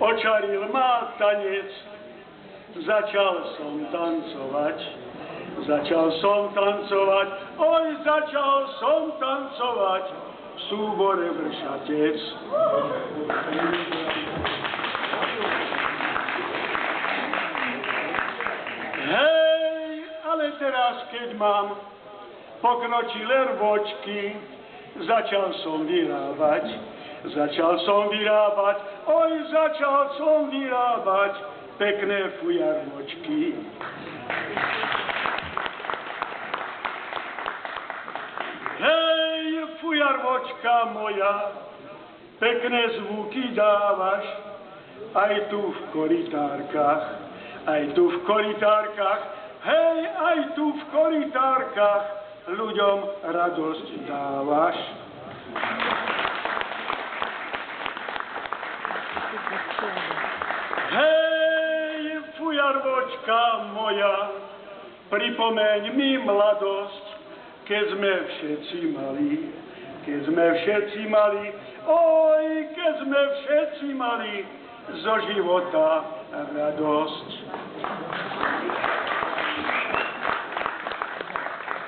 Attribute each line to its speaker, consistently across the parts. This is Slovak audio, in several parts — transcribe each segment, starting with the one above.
Speaker 1: Očaril ma tanec, začal som tancovať, oj, začal som tancovať v súbore Vršatec. Hej, ale teraz, keď mám pokročilé rôčky, začal som vyrábať, oj, začal som vyrábať pekné fujarmočky. Hej, fujarmočka moja, pekné zvuky dávaš, aj tu v korytárkach, hej, aj tu v korytárkach ľuďom radosť dávaš. Hej, fujarvočka moja, pripomeň mi mladosť, keď sme všetci mali, oj, keď sme všetci mali zo života radosť.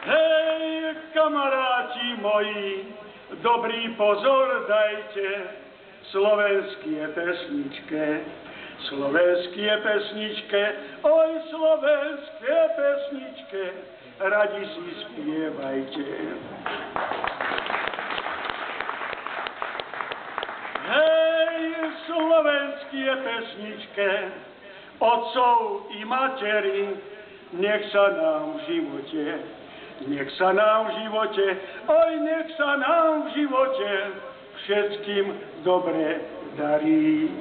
Speaker 1: Hej, kamaráti moji, dobrý pozor dajte, slovenské pesničke, oj, slovenské pesničke, radi si spievajte. Hej, slovenské pesničke, otcov i materi, nech sa nám v živote, oj, nech sa nám v živote všetkým dobre darí.